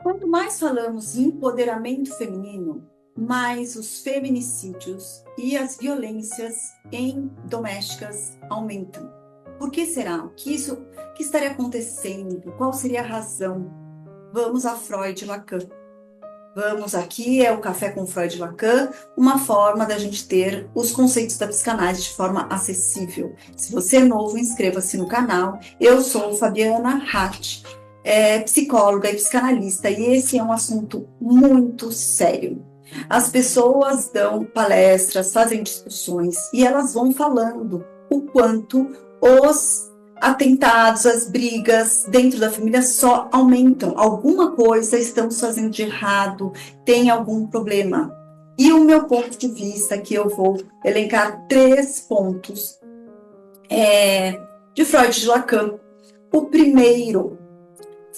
Quanto mais falamos em empoderamento feminino, mais os feminicídios e as violências domésticas aumentam. Por que será? O que estaria acontecendo? Qual seria a razão? Vamos a Freud e Lacan. Vamos aqui, é o Café com Freud e Lacan, uma forma da gente ter os conceitos da psicanálise de forma acessível. Se você é novo, inscreva-se no canal. Eu sou Fabiana Hatt, psicóloga e psicanalista, e esse é um assunto muito sério. As pessoas dão palestras, fazem discussões, e elas vão falando o quanto os atentados, as brigas dentro da família só aumentam. Alguma coisa estamos fazendo de errado, tem algum problema. E o meu ponto de vista, que eu vou elencar 3 pontos de Freud e de Lacan. O primeiro,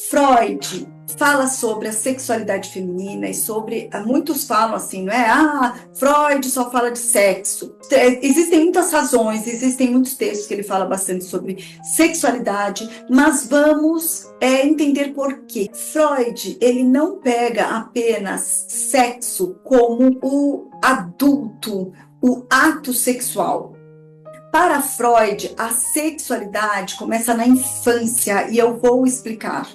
Freud fala sobre a sexualidade feminina e sobre, muitos falam assim, não é? Freud só fala de sexo. Existem muitas razões, existem muitos textos que ele fala bastante sobre sexualidade, mas vamos entender por quê. Freud, ele não pega apenas sexo como o adulto, o ato sexual. Para Freud, a sexualidade começa na infância e eu vou explicar.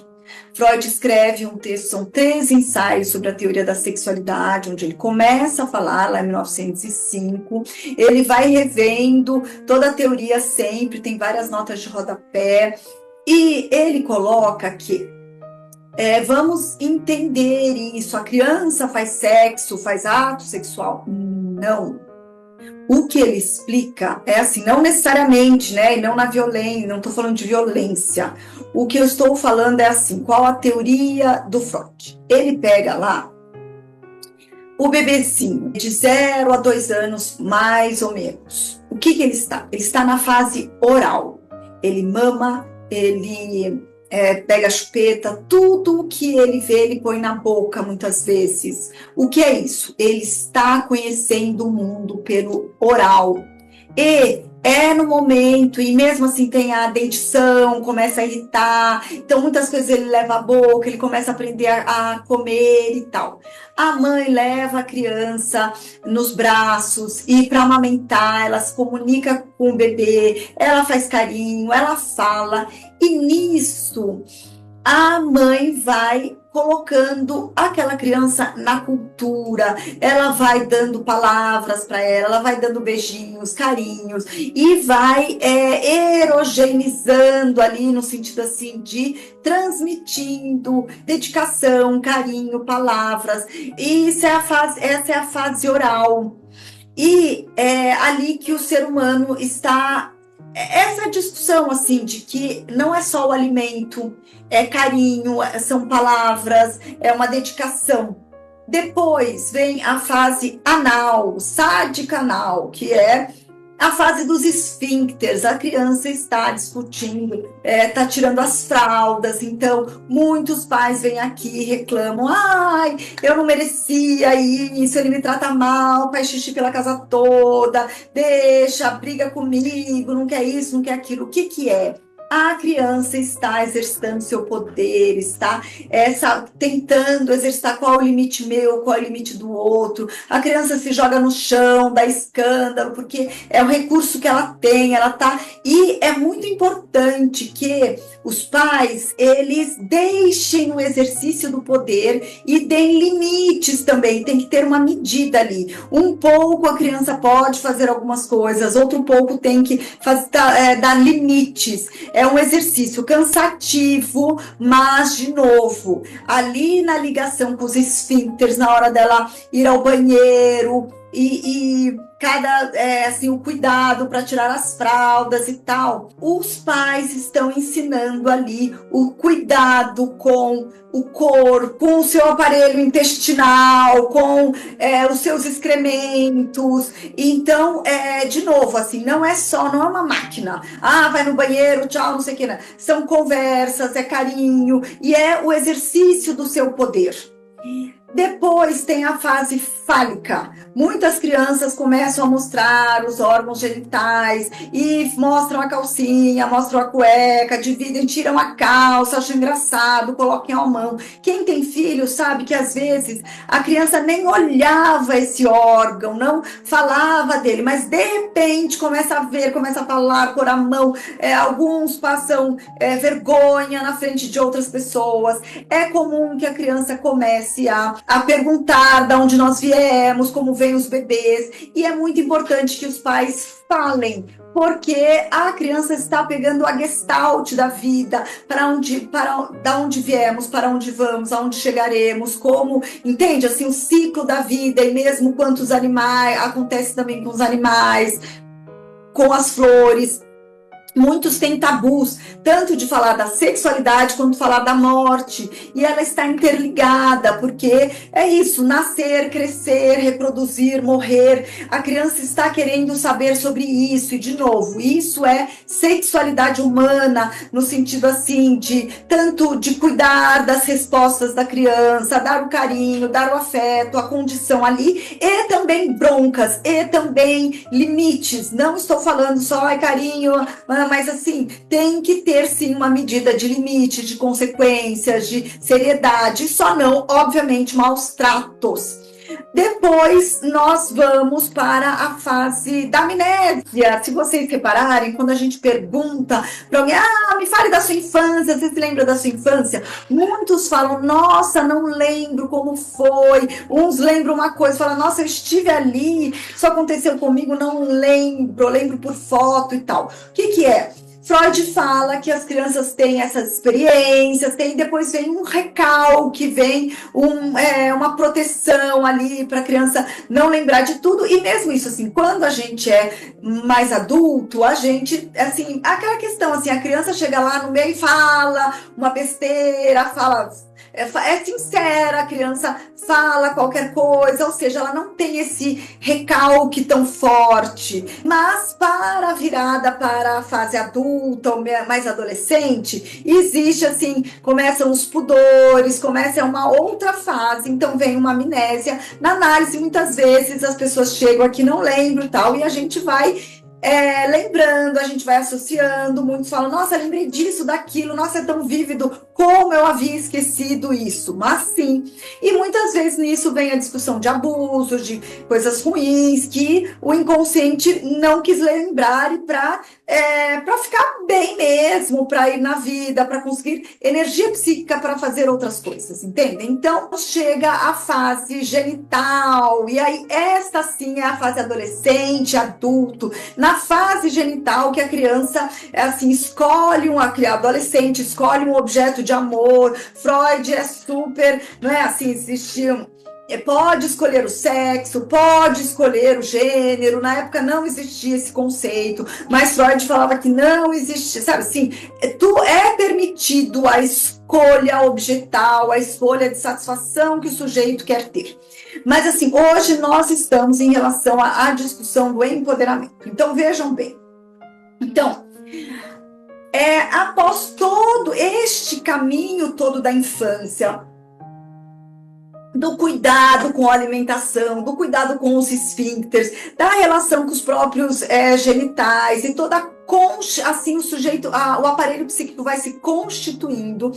Freud escreve um texto, são 3 ensaios sobre a teoria da sexualidade, onde ele começa a falar, lá em 1905, ele vai revendo toda a teoria sempre, tem várias notas de rodapé, e ele coloca que vamos entender isso, a criança faz sexo, faz ato sexual? Não. O que ele explica é assim, não necessariamente, né, e não na violência, não estou falando de violência. O que eu estou falando é assim, qual a teoria do Freud? Ele pega lá o bebezinho de 0 a 2 anos, mais ou menos. O que ele está? Ele está na fase oral. Ele mama, ele pega a chupeta, tudo o que ele vê, ele põe na boca muitas vezes. O que é isso? Ele está conhecendo o mundo pelo oral. E é no momento, e mesmo assim tem a dentição, começa a irritar, então muitas coisas ele leva à boca, ele começa a aprender a comer e tal. A mãe leva a criança nos braços e para amamentar, ela se comunica com o bebê, ela faz carinho, ela fala, e nisso a mãe vai colocando aquela criança na cultura, ela vai dando palavras para ela vai dando beijinhos, carinhos, e vai erogenizando ali, no sentido assim, de transmitindo dedicação, carinho, palavras, e essa é a fase oral. E é ali que o ser humano está. Essa discussão, assim, de que não é só o alimento, é carinho, são palavras, é uma dedicação. Depois vem a fase anal, sádica anal, que é a fase dos esfíncteres. A criança está discutindo, está tirando as fraldas, então muitos pais vêm aqui e reclamam, ai, eu não merecia isso, ele me trata mal, faz xixi pela casa toda, deixa, briga comigo, não quer isso, não quer aquilo. O que que é? A criança está exercitando seu poder, está tentando exercitar qual é o limite meu, qual é o limite do outro. A criança se joga no chão, dá escândalo, porque é o recurso que ela tem, ela tá. E é muito importante que os pais, eles deixem o exercício do poder e deem limites também, tem que ter uma medida ali. Um pouco a criança pode fazer algumas coisas, outro pouco tem que dar limites. É um exercício cansativo, mas, de novo, ali na ligação com os esfíncteres, na hora dela ir ao banheiro, e assim, o cuidado para tirar as fraldas e tal, os pais estão ensinando ali o cuidado com o corpo, com o seu aparelho intestinal, com os seus excrementos. Então, de novo, assim, não é uma máquina. Vai no banheiro, tchau, não sei o que, né? São conversas, é carinho, e é o exercício do seu poder. Depois tem a fase fálica. Muitas crianças começam a mostrar os órgãos genitais e mostram a calcinha, mostram a cueca, dividem, tiram a calça, acham engraçado, colocam a mão. Quem tem filho sabe que às vezes a criança nem olhava esse órgão, não falava dele, mas de repente começa a ver, começa a falar, pôr a mão. Alguns passam vergonha na frente de outras pessoas. É comum que a criança comece a perguntar de onde nós viemos, como vêm os bebês, e é muito importante que os pais falem, porque a criança está pegando a gestalt da vida, da onde viemos, para onde vamos, aonde chegaremos, como, entende? Assim, o ciclo da vida, e mesmo quantos animais, acontece também com os animais, com as flores. Muitos têm tabus, tanto de falar da sexualidade quanto de falar da morte, e ela está interligada, porque é isso, nascer, crescer, reproduzir, morrer. A criança está querendo saber sobre isso, e de novo, isso é sexualidade humana, no sentido assim, de tanto de cuidar das respostas da criança, dar o carinho, dar o afeto, a condição ali, e também broncas, e também limites. Não estou falando só, ai, carinho, mas assim, tem que ter sim uma medida de limite, de consequências, de seriedade, só não, obviamente, maus tratos. Depois nós vamos para a fase da amnésia. Se vocês repararem, quando a gente pergunta para alguém, me fale da sua infância, você se lembra da sua infância? Muitos falam, nossa, não lembro como foi. Uns lembram uma coisa, falam, nossa, eu estive ali, isso aconteceu comigo, não lembro, lembro por foto e tal. O que é? Freud fala que as crianças têm essas experiências, depois vem um recalque, vem uma proteção ali para a criança não lembrar de tudo. E mesmo isso, assim, quando a gente é mais adulto, a gente, assim, aquela questão, assim, a criança chega lá no meio e fala uma besteira, é sincera, a criança fala qualquer coisa, ou seja, ela não tem esse recalque tão forte. Mas para a virada para a fase adulta ou mais adolescente, existe assim, começam os pudores, começa uma outra fase, então vem uma amnésia. Na análise, muitas vezes as pessoas chegam aqui, não lembram e tal, e a gente vai lembrando, a gente vai associando, muitos falam, nossa, lembrei disso, daquilo, nossa, é tão vívido, como eu havia esquecido isso, mas sim, e muitas vezes nisso vem a discussão de abusos, de coisas ruins, que o inconsciente não quis lembrar, e para ficar bem mesmo, para ir na vida, para conseguir energia psíquica para fazer outras coisas, entende? Então, chega a fase genital, e aí esta sim é a fase adolescente, adulto. Na fase genital, que a criança assim, adolescente escolhe um objeto de amor. Freud é super, não é assim, pode escolher o sexo, pode escolher o gênero. Na época não existia esse conceito, mas Freud falava que não existia, sabe assim, é permitido a escolha objetal, a escolha de satisfação que o sujeito quer ter. Mas assim, hoje nós estamos em relação à discussão do empoderamento. Então vejam bem. Então, após todo este caminho todo da infância, do cuidado com a alimentação, do cuidado com os esfíncteres, da relação com os próprios genitais e toda assim o sujeito, o aparelho psíquico vai se constituindo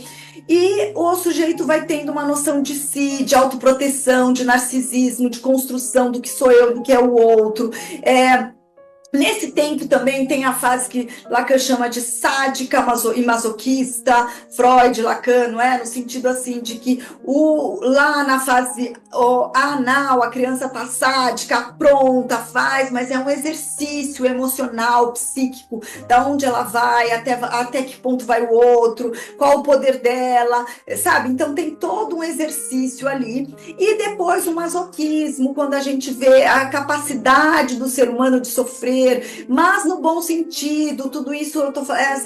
e o sujeito vai tendo uma noção de si, de autoproteção, de narcisismo, de construção do que sou eu, do que é o outro. Nesse tempo também tem a fase que Lacan chama de sádica e masoquista, Freud, Lacan, não é? No sentido assim de que lá na fase anal a criança tá sádica, pronta, faz, mas é um exercício emocional, psíquico, da onde ela vai, até que ponto vai o outro, qual o poder dela, sabe? Então tem todo um exercício ali. E depois o masoquismo, quando a gente vê a capacidade do ser humano de sofrer, fazer, mas no bom sentido, tudo isso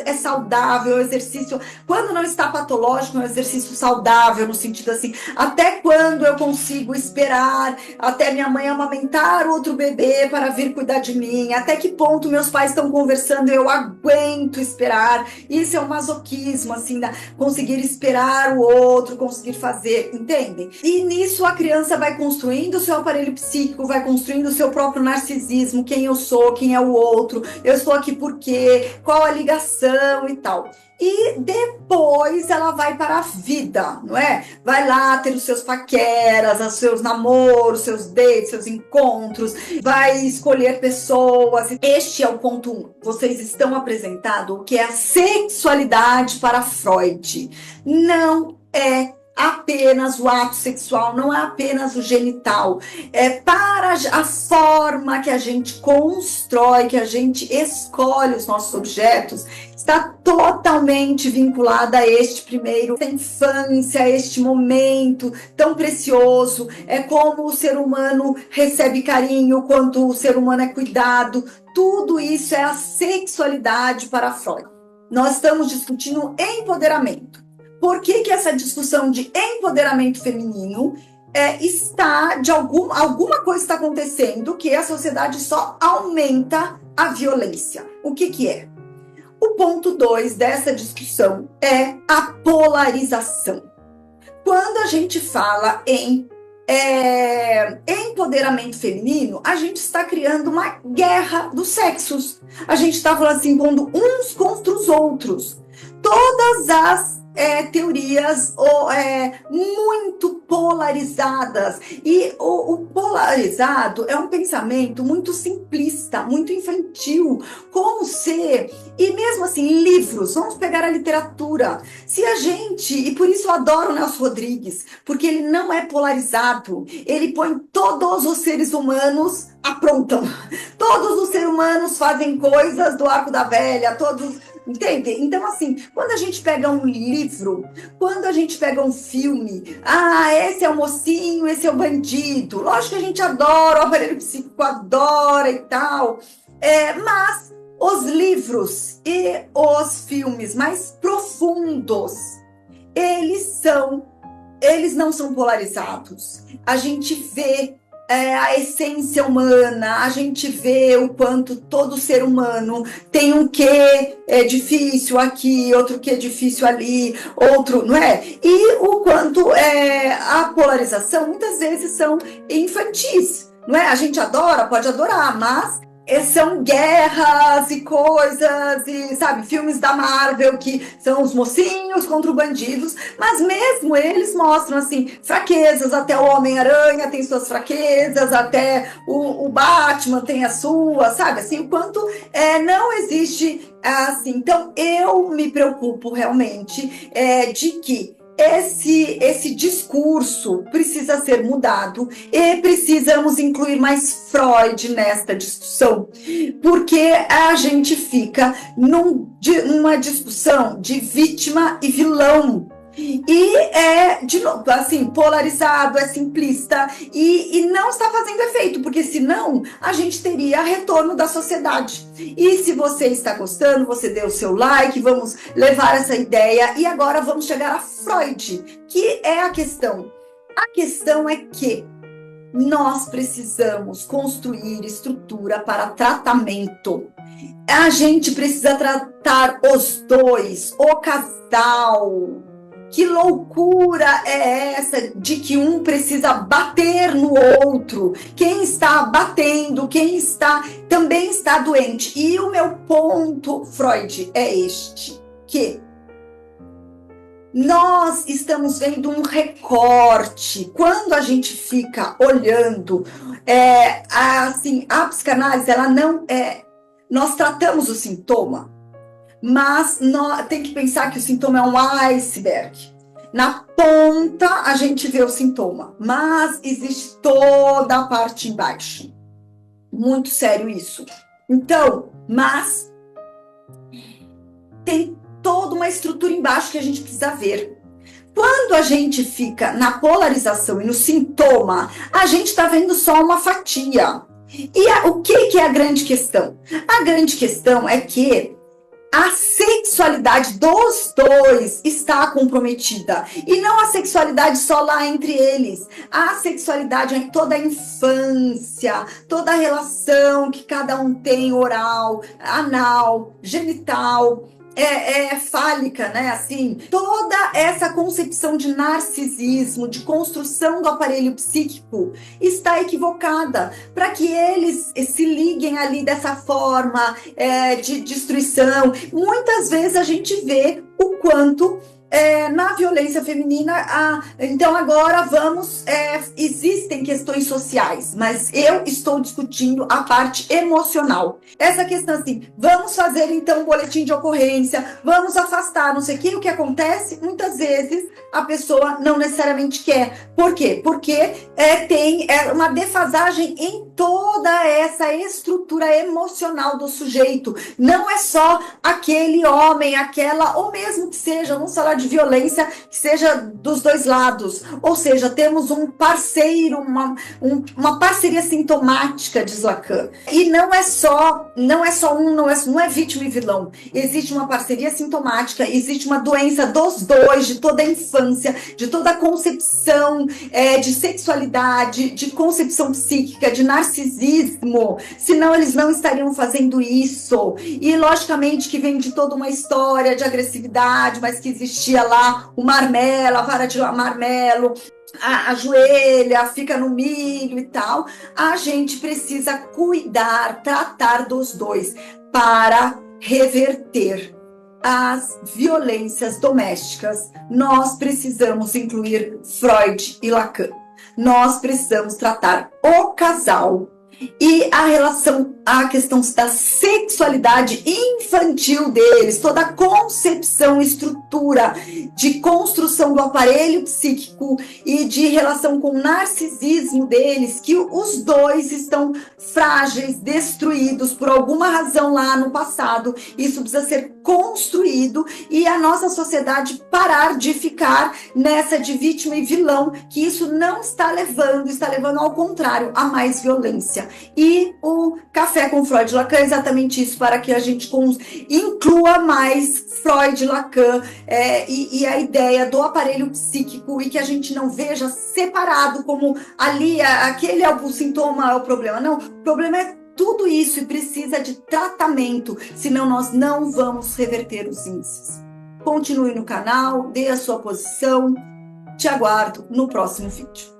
é saudável, é um exercício, quando não está patológico, é um exercício saudável, no sentido assim, até quando eu consigo esperar até minha mãe amamentar outro bebê para vir cuidar de mim, até que ponto meus pais estão conversando e eu aguento esperar. Isso é um masoquismo, assim, conseguir esperar o outro, conseguir fazer, entendem? E nisso a criança vai construindo o seu aparelho psíquico, vai construindo o seu próprio narcisismo, quem eu sou, quem é o outro, eu estou aqui por quê, qual a ligação e tal. E depois ela vai para a vida, não é? Vai lá ter os seus paqueras, os seus namoros, seus dates, seus encontros, vai escolher pessoas. Este é o ponto 1. Vocês estão apresentando o que é a sexualidade para Freud. Não é apenas o ato sexual, não é apenas o genital, é para a forma que a gente constrói, que a gente escolhe os nossos objetos, está totalmente vinculada a este primeiro, a infância, a este momento tão precioso, é como o ser humano recebe carinho, quanto o ser humano é cuidado, tudo isso é a sexualidade para Freud. Nós estamos discutindo empoderamento. Por que essa discussão de empoderamento feminino está, de alguma coisa está acontecendo que a sociedade só aumenta a violência. O que é? O ponto 2 dessa discussão é a polarização. Quando a gente fala em empoderamento feminino, a gente está criando uma guerra dos sexos. A gente está falando assim, pondo uns contra os outros. Todas as teorias muito polarizadas. E o polarizado é um pensamento muito simplista, muito infantil. Como ser... E mesmo assim, livros, vamos pegar a literatura. Se a gente... E por isso eu adoro o Nelson Rodrigues, porque ele não é polarizado. Ele põe todos os seres humanos aprontam. Todos os seres humanos fazem coisas do Arco da Velha, todos... Entende? Então, assim, quando a gente pega um livro, quando a gente pega um filme, esse é o mocinho, esse é o bandido. Lógico que a gente adora, o aparelho psíquico adora e tal, mas os livros e os filmes mais profundos, eles não são polarizados. A gente vê a essência humana, a gente vê o quanto todo ser humano tem um quê difícil aqui, outro quê difícil ali, outro, não é? E o quanto a polarização muitas vezes são infantis, não é? A gente adora, pode adorar, mas são guerras e coisas, e sabe, filmes da Marvel que são os mocinhos contra os bandidos, mas mesmo eles mostram assim, fraquezas, até o Homem-Aranha tem suas fraquezas, até o Batman tem a sua, sabe, assim, o quanto não existe assim. Então eu me preocupo realmente de que esse discurso precisa ser mudado e precisamos incluir mais Freud nesta discussão, porque a gente fica numa discussão de vítima e vilão. E de novo, assim, polarizado, é simplista e não está fazendo efeito, porque senão a gente teria retorno da sociedade. E se você está gostando, você dê o seu like, vamos levar essa ideia. E agora vamos chegar a Freud, que é a questão. A questão é que nós precisamos construir estrutura para tratamento. A gente precisa tratar os dois, o casal. Que loucura é essa de que um precisa bater no outro? Quem está batendo, também está doente. E o meu ponto, Freud, é este, que nós estamos vendo um recorte. Quando a gente fica olhando, assim, a psicanálise, ela não nós tratamos o sintoma, mas tem que pensar que o sintoma é um iceberg. Na ponta a gente vê o sintoma, mas existe toda a parte embaixo. Muito sério isso. Então, mas tem toda uma estrutura embaixo que a gente precisa ver. Quando a gente fica na polarização e no sintoma, a gente está vendo só uma fatia. E o que é a grande questão? A grande questão é que a sexualidade dos dois está comprometida. E não a sexualidade só lá entre eles. A sexualidade é toda a infância, toda a relação que cada um tem, oral, anal, genital, fálica, né? Assim, toda essa concepção de narcisismo, de construção do aparelho psíquico está equivocada para que eles se liguem ali dessa forma de destruição. Muitas vezes a gente vê o quanto na violência feminina, então agora existem questões sociais, mas eu estou discutindo a parte emocional. Essa questão assim, vamos fazer então um boletim de ocorrência, vamos afastar, não sei o que acontece, muitas vezes a pessoa não necessariamente quer. Por quê? Porque tem uma defasagem em toda essa estrutura emocional do sujeito. Não é só aquele homem, ou mesmo que seja, vamos falar de violência, que seja dos dois lados. Ou seja, temos um parceiro, uma parceria sintomática, diz Lacan. E não é vítima e vilão. Existe uma parceria sintomática, existe uma doença dos dois, de toda a infância, de toda a concepção de sexualidade, de concepção psíquica, de narcisismo, senão eles não estariam fazendo isso. E logicamente que vem de toda uma história de agressividade, mas que existia lá o marmelo, a vara de marmelo, a joelha, fica no milho e tal. A gente precisa cuidar, tratar dos dois para reverter as violências domésticas. Nós precisamos incluir Freud e Lacan. Nós precisamos tratar o casal e a questão da sexualidade infantil deles, toda a concepção, estrutura de construção do aparelho psíquico e de relação com o narcisismo deles, que os dois estão frágeis, destruídos por alguma razão lá no passado. Isso precisa ser construído e a nossa sociedade parar de ficar nessa de vítima e vilão, que isso não está levando ao contrário, a mais violência. E o Café com Freud e Lacan é exatamente isso, para que a gente inclua mais Freud e Lacan e a ideia do aparelho psíquico, e que a gente não veja separado como ali, aquele é o sintoma, é o problema. Não, o problema é tudo isso e precisa de tratamento, senão nós não vamos reverter os índices. Continue no canal, dê a sua posição, te aguardo no próximo vídeo.